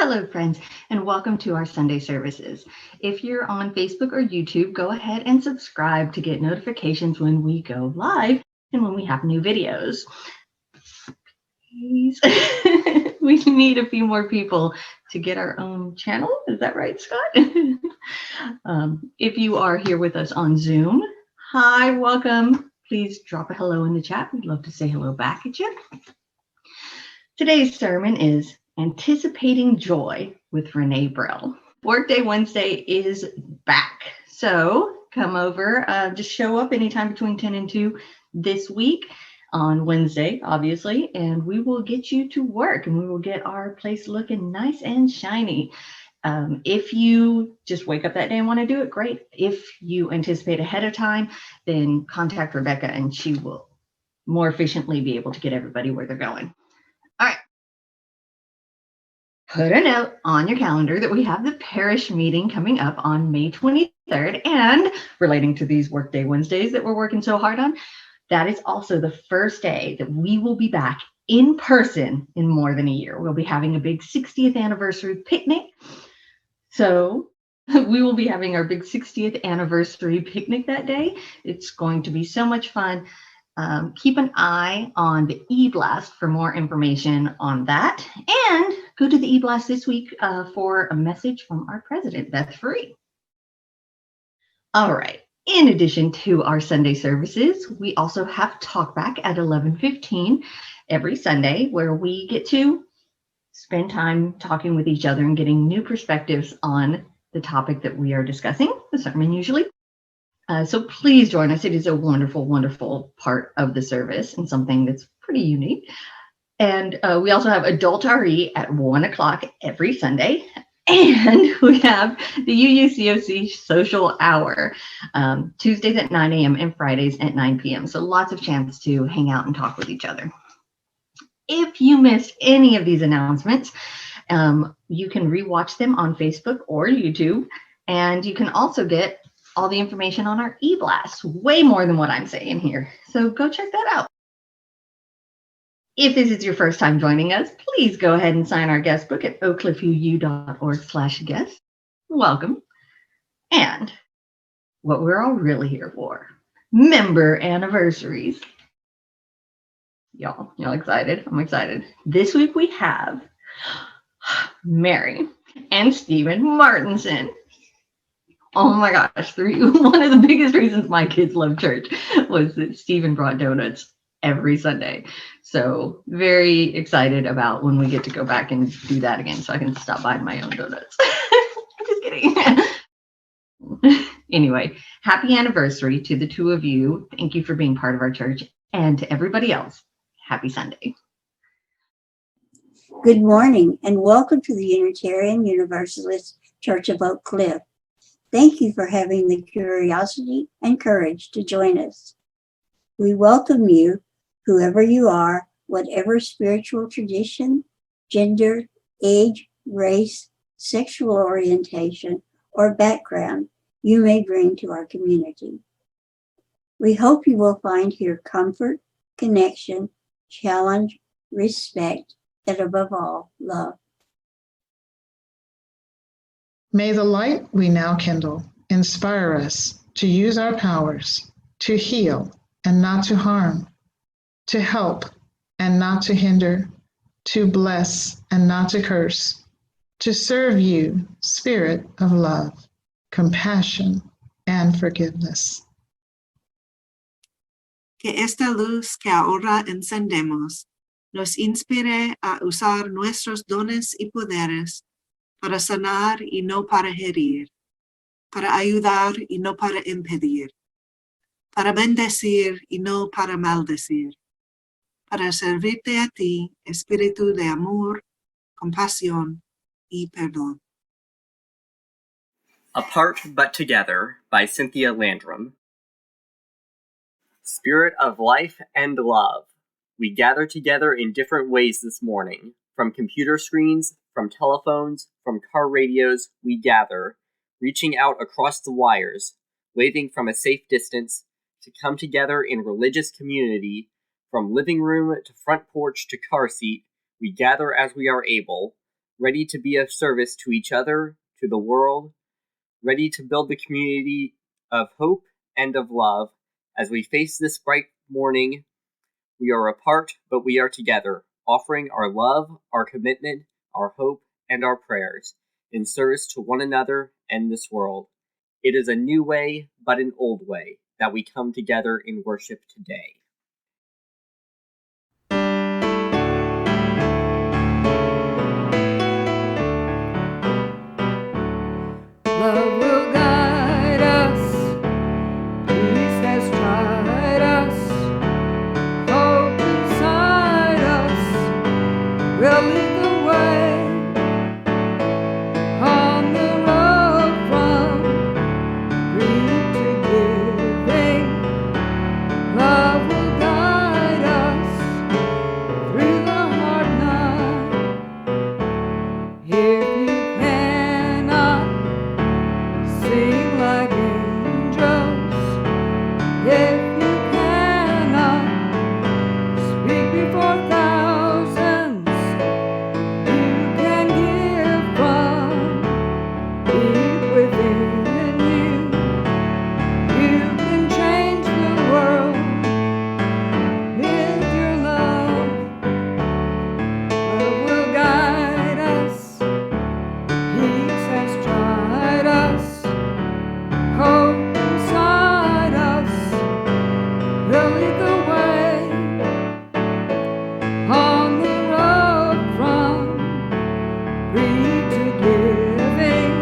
Hello, friends, and welcome to our Sunday services. If you're on Facebook or YouTube, go ahead and subscribe to get notifications when we go live and when we have new videos. Please, we need a few more people to get our own channel. Is that right, Scott? If you are here with us on Zoom, hi, welcome. Please drop a hello in the chat. We'd love to say hello back at you. Today's sermon is Anticipating Joy with Renée Brill. Workday Wednesday is back. So come over, just show up anytime between 10 and 2 this week on Wednesday, obviously, and we will get you to work and we will get our place looking nice and shiny. If you just wake up that day and want to do it, great. If you anticipate ahead of time, then contact Rebecca and she will more efficiently be able to get everybody where they're going. All right. Put a note on your calendar that we have the parish meeting coming up on May 23rd, and relating to these Workday Wednesdays that we're working so hard on, that is also the first day that we will be back in person in more than a year. We'll be having a big 60th anniversary picnic. So we will be having our big 60th anniversary picnic that day. It's going to be so much fun. Keep an eye on the e-blast for more information on that, and go to the e-blast this week for a message from our president, Beth Free. All right. In addition to our Sunday services, we also have Talkback at 11:15 every Sunday, where we get to spend time talking with each other and getting new perspectives on the topic that we are discussing, the sermon usually. So please join us. It is a wonderful, wonderful part of the service and something that's pretty unique. And we also have Adult RE at 1 o'clock every Sunday. And we have the UUCOC social hour, Tuesdays at 9 a.m. and Fridays at 9 p.m. So lots of chance to hang out and talk with each other. If you missed any of these announcements, you can rewatch them on Facebook or YouTube. And you can also get all the information on our e-blast, way more than what I'm saying here. So go check that out. If this is your first time joining us, please go ahead and sign our guest book at oakcliffuu.org/guest. Welcome. And what we're all really here for, member anniversaries. Y'all excited? I'm excited. This week we have Mary and Stephen Martinson. Oh my gosh, one of the biggest reasons my kids love church was that Stephen brought donuts every Sunday. So very excited about when we get to go back and do that again so I can stop buying my own donuts. Just kidding. Anyway, happy anniversary to the two of you. Thank you for being part of our church. And to everybody else, happy Sunday. Good morning and welcome to the Unitarian Universalist Church of Oak Cliff. Thank you for having the curiosity and courage to join us. We welcome you, whoever you are, whatever spiritual tradition, gender, age, race, sexual orientation, or background you may bring to our community. We hope you will find here comfort, connection, challenge, respect, and above all, love. May the light we now kindle inspire us to use our powers to heal and not to harm, to help and not to hinder, to bless and not to curse, to serve you, Spirit of love, compassion, and forgiveness. Que esta luz que ahora encendemos nos inspire a usar nuestros dones y poderes para sanar y no para herir, para ayudar y no para impedir, para bendecir y no para maldecir, para servirte a ti, espíritu de amor, compasión y perdón. Apart but Together by Cynthia Landrum. Spirit of life and love, we gather together in different ways this morning. From computer screens, from telephones, from car radios, we gather, reaching out across the wires, waving from a safe distance, to come together in religious community. From living room to front porch to car seat, we gather as we are able, ready to be of service to each other, to the world, ready to build the community of hope and of love. As we face this bright morning, we are apart, but we are together, offering our love, our commitment, our hope, and our prayers in service to one another and this world. It is a new way, but an old way, that we come together in worship today. Love will guide us, peace has tried us, hope inside us will lead the way on the road from greed to giving. Love will guide us through the hard night. If you cannot sing like angels, if you cannot speak before thousands, you can give from deep within you. You can change the world with your love. Love will guide us, peace has tried us, hope inside us will lead the way on the road from greed to giving.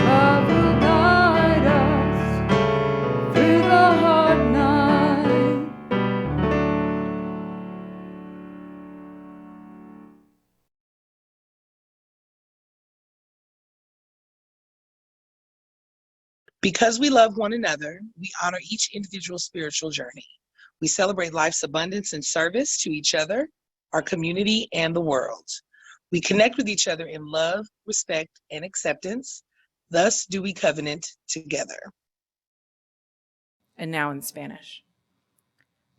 Love will guide us through the hard night. Because we love one another, we honor each individual spiritual journey. We celebrate life's abundance and service to each other, our community, and the world. We connect with each other in love, respect, and acceptance. Thus do we covenant together. And now in Spanish.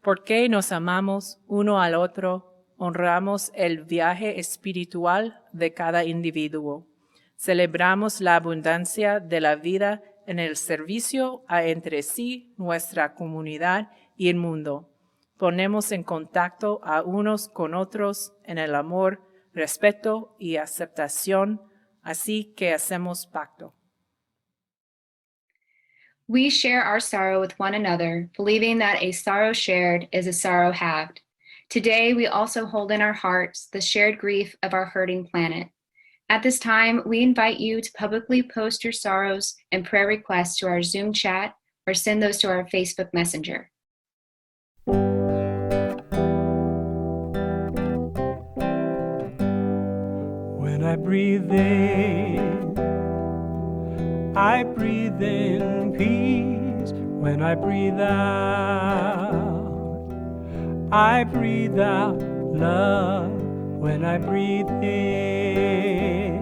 Porque nos amamos uno al otro, honramos el viaje espiritual de cada individuo. Celebramos la abundancia de la vida en el servicio a entre sí, nuestra comunidad y el mundo. Ponemos en contacto a unos con otros en el amor, respeto y aceptación, así que hacemos pacto. We share our sorrow with one another, believing that a sorrow shared is a sorrow halved. Today, we also hold in our hearts the shared grief of our hurting planet. At this time, we invite you to publicly post your sorrows and prayer requests to our Zoom chat or send those to our Facebook Messenger. When I breathe in, I breathe in peace. When I breathe out, I breathe out love. When I breathe in,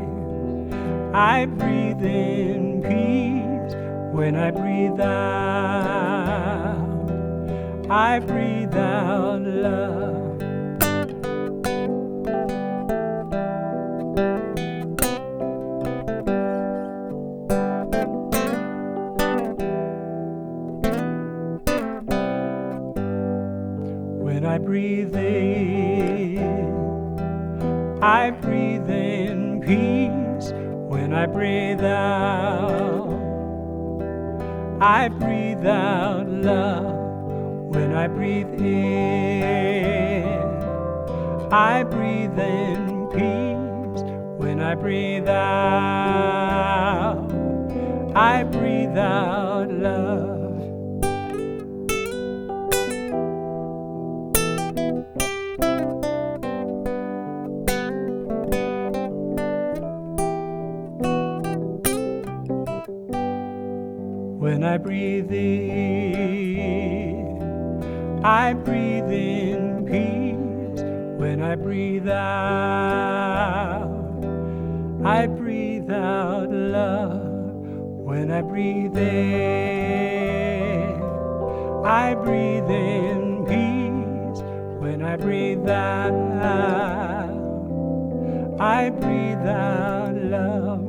I breathe in peace. When I breathe out, I breathe out love. When I breathe in, I breathe in peace. When I breathe out, I breathe out love. When I breathe in, I breathe in peace. When I breathe out, I breathe out love. When I breathe in, I breathe in peace. When I breathe out, I breathe out love. When I breathe in, I breathe in peace. When I breathe out, I breathe out love.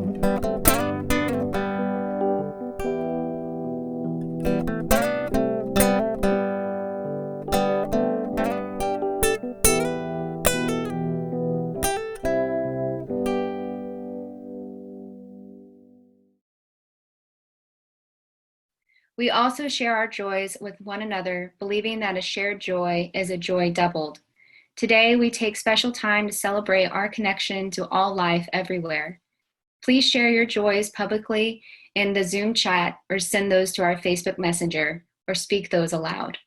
We also share our joys with one another, believing that a shared joy is a joy doubled. Today, we take special time to celebrate our connection to all life everywhere. Please share your joys publicly in the Zoom chat or send those to our Facebook Messenger or speak those aloud.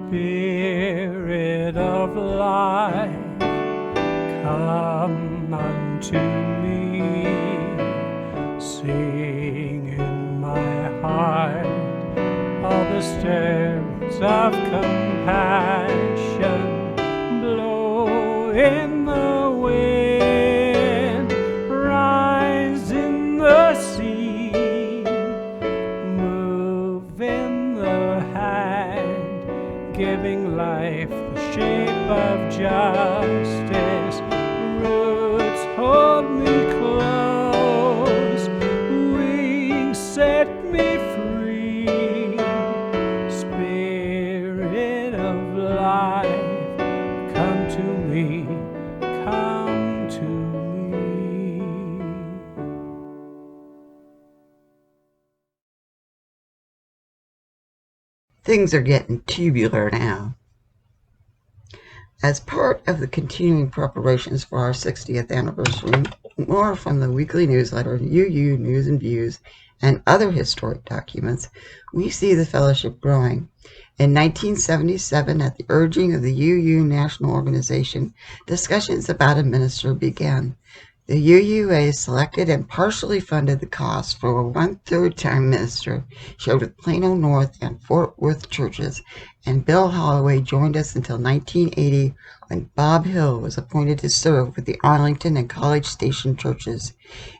Spirit of life, come unto me, sing in my heart all the stems of compassion, blow in the wind, rise in the sea, move in the hand, giving life the shape of justice. Roots hold me close, wings set me free. Spirit of life, come to me, come to me. Things are getting tubular now. As part of the continuing preparations for our 60th anniversary, more from the weekly newsletter, UU News and Views, and other historic documents, we see the fellowship growing. In 1977, at the urging of the UU National Organization, discussions about a minister began. The UUA selected and partially funded the cost for a one-third-time minister, shared with Plano North and Fort Worth churches, and Bill Holloway joined us until 1980 when Bob Hill was appointed to serve with the Arlington and College Station churches.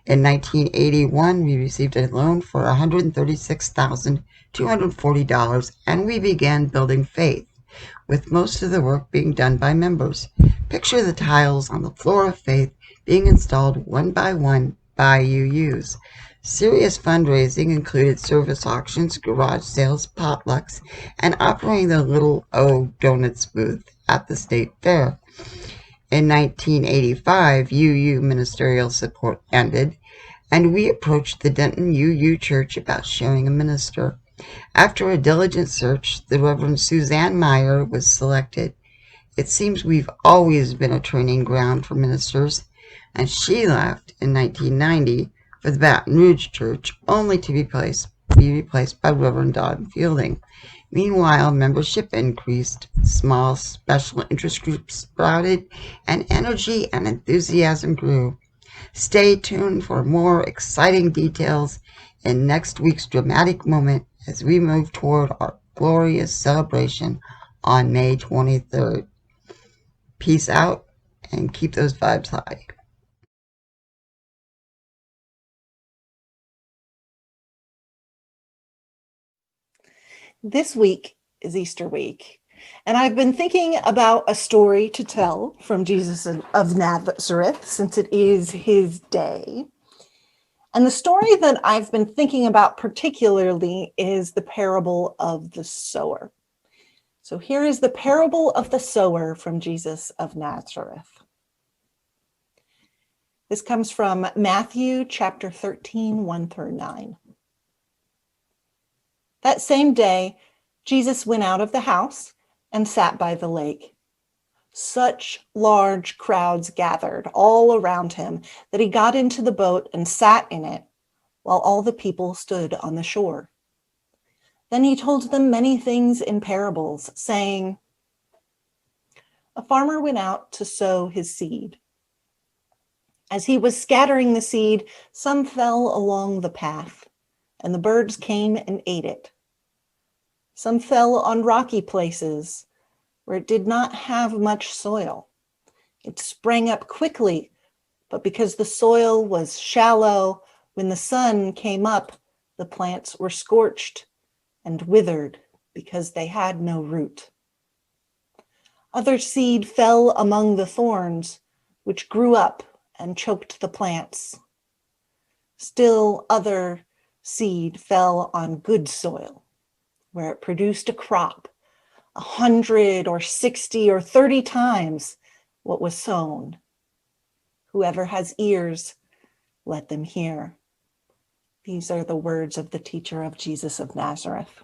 In 1981, we received a loan for $136,240, and we began building faith, with most of the work being done by members. Picture the tiles on the floor of faith being installed one by one by UUs. Serious fundraising included service auctions, garage sales, potlucks, and operating the Little O Donuts booth at the state fair. In 1985, UU ministerial support ended, and we approached the Denton UU Church about sharing a minister. After a diligent search, the Reverend Suzanne Meyer was selected. It seems we've always been a training ground for ministers, and she left in 1990 for the Baton Rouge Church, only to be replaced by Reverend Don Fielding. Meanwhile, membership increased, small special interest groups sprouted, and energy and enthusiasm grew. Stay tuned for more exciting details in next week's dramatic moment as we move toward our glorious celebration on May 23rd. Peace out and keep those vibes high. This week is Easter week, and I've been thinking about a story to tell from Jesus of Nazareth since it is his day. And the story that I've been thinking about particularly is the parable of the sower. So here is the parable of the sower from Jesus of Nazareth. This comes from Matthew chapter 13, 1-9. That same day, Jesus went out of the house and sat by the lake. Such large crowds gathered all around him that he got into the boat and sat in it while all the people stood on the shore. Then he told them many things in parables, saying, a farmer went out to sow his seed. As he was scattering the seed, some fell along the path, and the birds came and ate it. Some fell on rocky places where it did not have much soil. It sprang up quickly, but because the soil was shallow, When the sun came up, the plants were scorched and withered because they had no root. Other seed fell among the thorns, which grew up and choked the plants. Still other seed fell on good soil, where it produced a crop 100 or 60 or 30 times what was sown. Whoever has ears, let them hear. These are the words of the teacher of Jesus of Nazareth.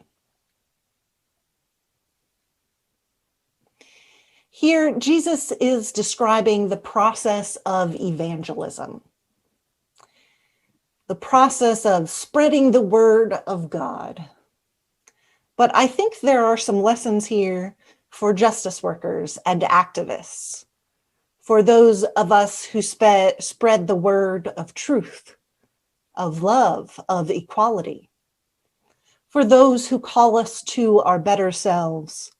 Here, Jesus is describing the process of evangelism, the process of spreading the word of God. But I think there are some lessons here for justice workers and activists, for those of us who spread the word of truth, of love, of equality, for those who call us to our better selves,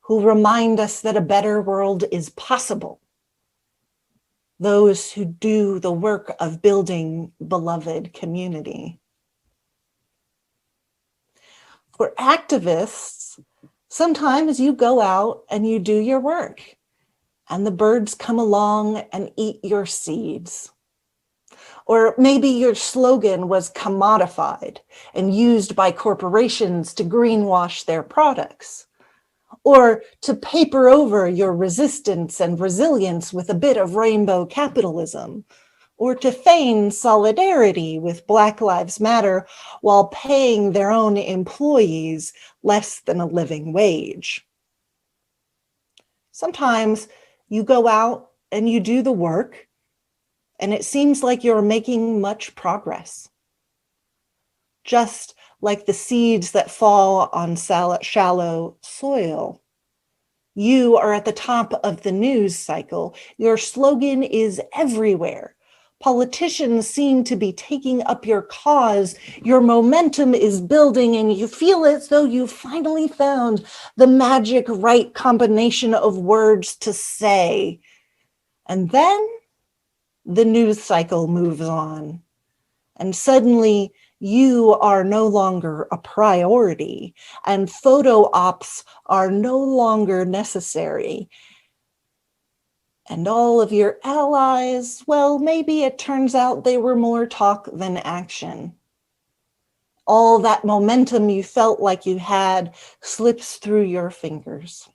who remind us that a better world is possible, those who do the work of building beloved community. For activists, sometimes you go out and you do your work, and the birds come along and eat your seeds. Or maybe your slogan was commodified and used by corporations to greenwash their products, or to paper over your resistance and resilience with a bit of rainbow capitalism, or to feign solidarity with Black Lives Matter while paying their own employees less than a living wage. Sometimes you go out and you do the work, and it seems like you're making much progress. Just like the seeds that fall on shallow soil. You are at the top of the news cycle. Your slogan is everywhere. Politicians seem to be taking up your cause. Your momentum is building, and you feel as though you finally found the magic right combination of words to say. And then the news cycle moves on, and suddenly you are no longer a priority, and photo ops are no longer necessary. And all of your allies, well, maybe it turns out they were more talk than action. All that momentum you felt like you had slips through your fingers.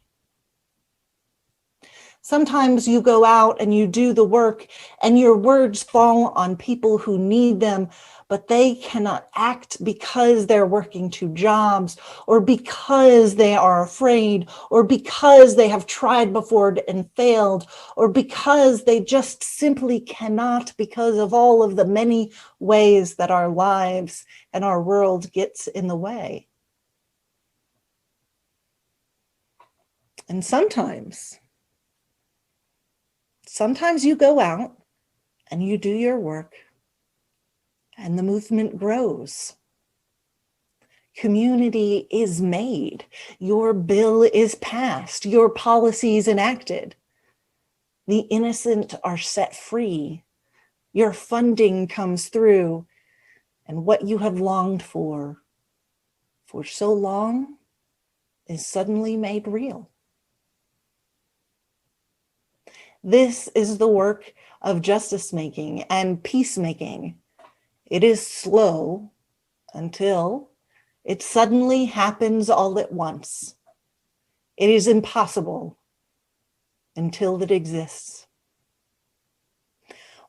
Sometimes you go out and you do the work, and your words fall on people who need them, but they cannot act because they're working 2 jobs, or because they are afraid, or because they have tried before and failed, or because they just simply cannot because of all of the many ways that our lives and our world gets in the way. And sometimes you go out and you do your work, and the movement grows. Community is made. Your bill is passed. Your policies enacted. The innocent are set free. Your funding comes through, and what you have longed for so long is suddenly made real. This is the work of justice making and peacemaking. It is slow until it suddenly happens all at once. It is impossible until it exists.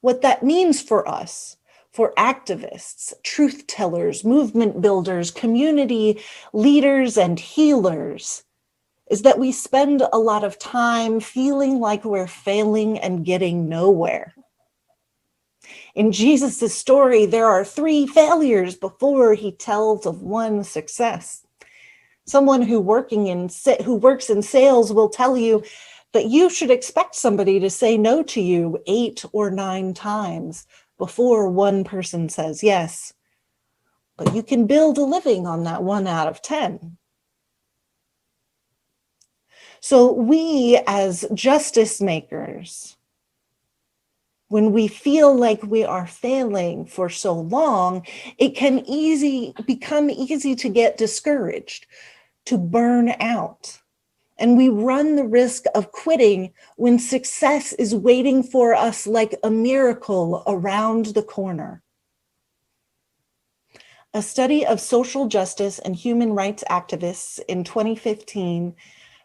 What that means for us, for activists, truth tellers, movement builders, community leaders, and healers, is that we spend a lot of time feeling like we're failing and getting nowhere. In Jesus' story, there are 3 failures before he tells of 1 success. Someone who works in sales will tell you that you should expect somebody to say no to you 8 or 9 times before one person says yes. But you can build a living on that 1 out of 10. So we as justice makers, When we feel like we are failing for so long, it can become easy to get discouraged, to burn out. And we run the risk of quitting when success is waiting for us like a miracle around the corner. A study of social justice and human rights activists in 2015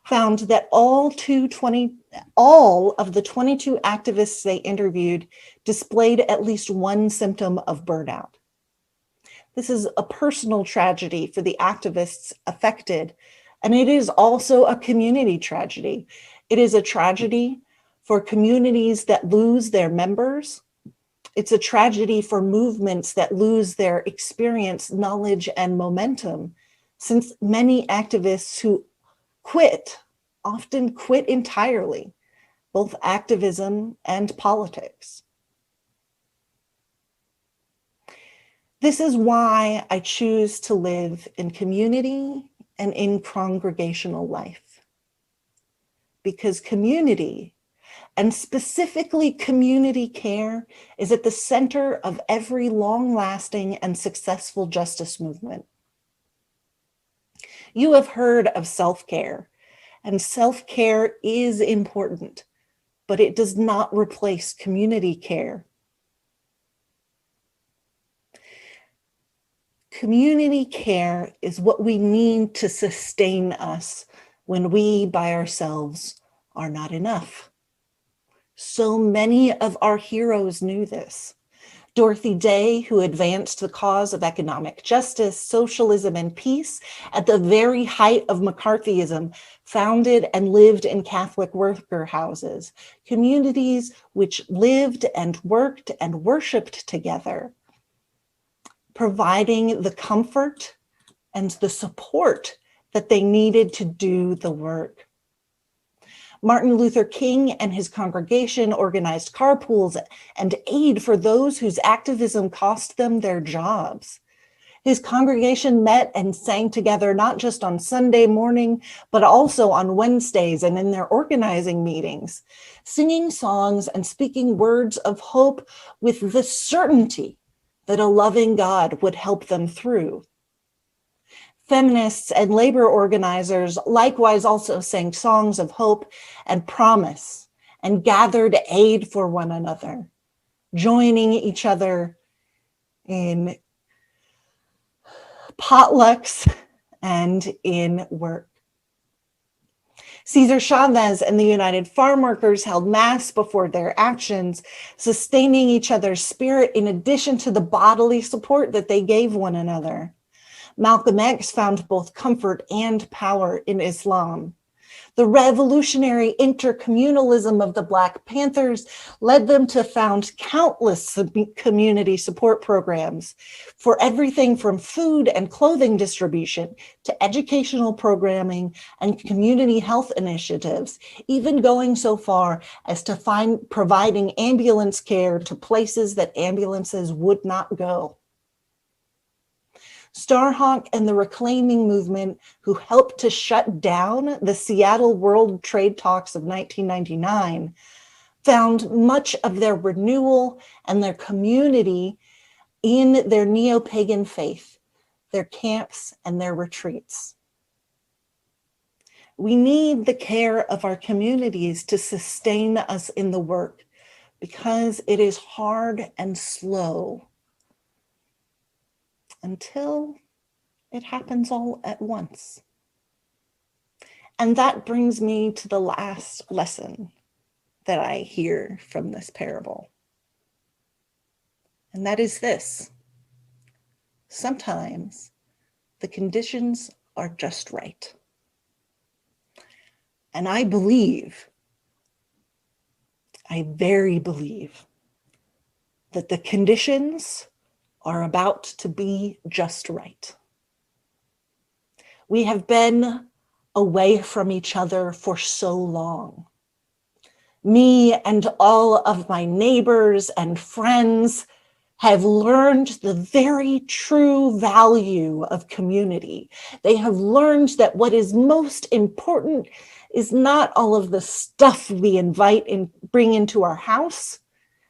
found that all of the 22 activists they interviewed displayed at least one symptom of burnout. This is a personal tragedy for the activists affected, and it is also a community tragedy. It is a tragedy for communities that lose their members. It's a tragedy for movements that lose their experience, knowledge, and momentum, since many activists who quit often quit entirely, both activism and politics. This is why I choose to live in community and in congregational life. Because community, and specifically community care, is at the center of every long-lasting and successful justice movement. You have heard of self-care, and self-care is important, but it does not replace community care. Community care is what we need to sustain us when we by ourselves are not enough. So many of our heroes knew this. Dorothy Day, who advanced the cause of economic justice, socialism, and peace at the very height of McCarthyism, founded and lived in Catholic worker houses, communities which lived and worked and worshiped together, providing the comfort and the support that they needed to do the work. Martin Luther King and his congregation organized carpools and aid for those whose activism cost them their jobs. His congregation met and sang together not just on Sunday morning, but also on Wednesdays and in their organizing meetings, singing songs and speaking words of hope with the certainty that a loving God would help them through. Feminists and labor organizers likewise also sang songs of hope and promise and gathered aid for one another, joining each other in potlucks and in work. Cesar Chavez and the United Farm Workers held mass before their actions, sustaining each other's spirit in addition to the bodily support that they gave one another. Malcolm X found both comfort and power in Islam. The revolutionary intercommunalism of the Black Panthers led them to found countless community support programs for everything from food and clothing distribution to educational programming and community health initiatives, even going so far as to providing ambulance care to places that ambulances would not go. Starhawk and the Reclaiming Movement, who helped to shut down the Seattle World Trade Talks of 1999, found much of their renewal and their community in their neo-pagan faith, their camps and their retreats. We need the care of our communities to sustain us in the work because it is hard and slow until it happens all at once. And that brings me to the last lesson that I hear from this parable. And that is this: sometimes the conditions are just right. And I very believe that the conditions are about to be just right. We have been away from each other for so long. Me and all of my neighbors and friends have learned the very true value of community. They have learned that what is most important is not all of the stuff we invite and bring into our house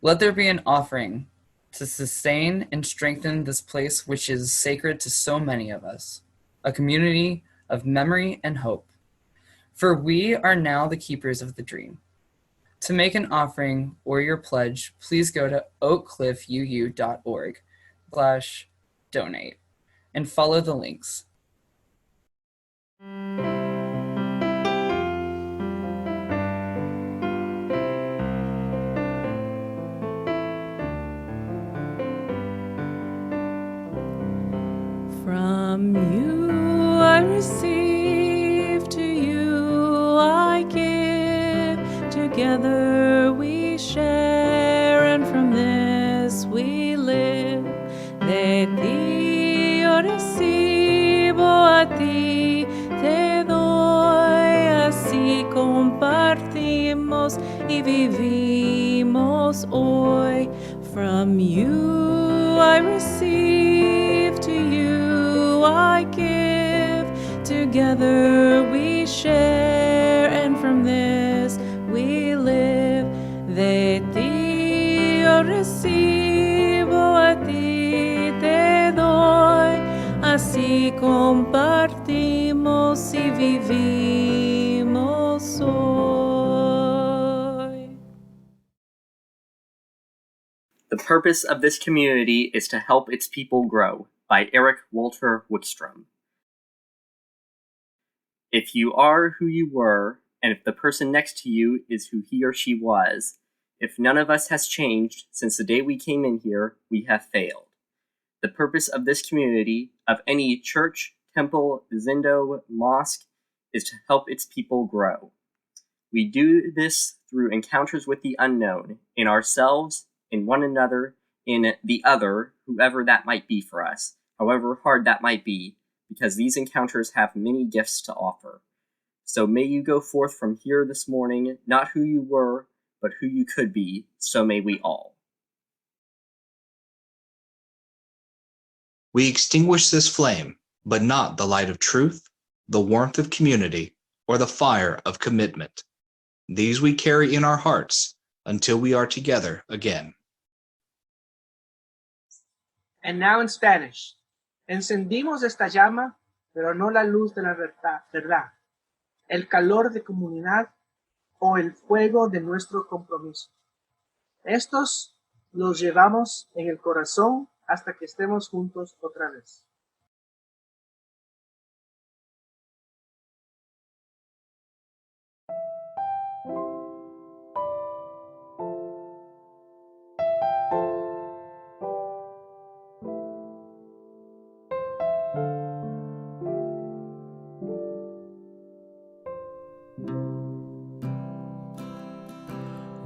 Let there be an offering to sustain and strengthen this place which is sacred to so many of us, a community of memory and hope. For we are now the keepers of the dream. To make an offering or your pledge, please go to oakcliffuu.org/donate and follow the links. From you I receive, to you I give. Together we share, and from this we live. De ti yo recibo, a ti te doy. Así compartimos y vivimos hoy. From you I receive, to you I give. Together we share, and from this we live. De ti yo recibo, a ti te doy. Así compartimos y vivimos hoy. The purpose of this community is to help its people grow, by Eric Walter Wickstrom. If you are who you were, and if the person next to you is who he or she was, if none of us has changed since the day we came in here, we have failed. The purpose of this community, of any church, temple, zendo, mosque, is to help its people grow. We do this through encounters with the unknown, in ourselves, in one another, in the other, whoever that might be for us, however hard that might be, because these encounters have many gifts to offer. So may you go forth from here this morning, not who you were, but who you could be, so may we all. We extinguish this flame, but not the light of truth, the warmth of community, or the fire of commitment. These we carry in our hearts until we are together again. And now in Spanish. Encendimos esta llama, pero no la luz de la verdad, el calor de comunidad o el fuego de nuestro compromiso. Estos los llevamos en el corazón hasta que estemos juntos otra vez.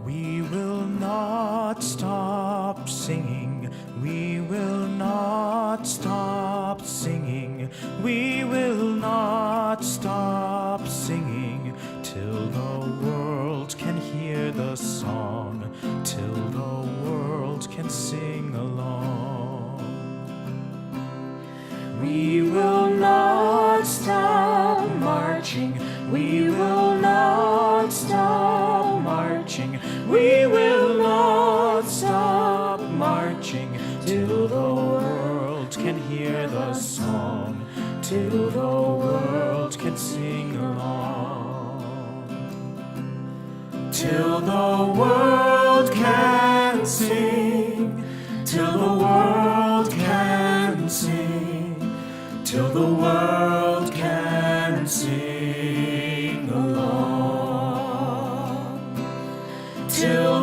We will not stop singing. We will not stop singing. We will not stop singing till the world can hear the song, till the world can sing along. We will not stop marching. We will not stop marching. We will not stop marching till the world can hear the song, till the world can sing along. Till the world can sing, till the world can sing, till the world can sing along. Till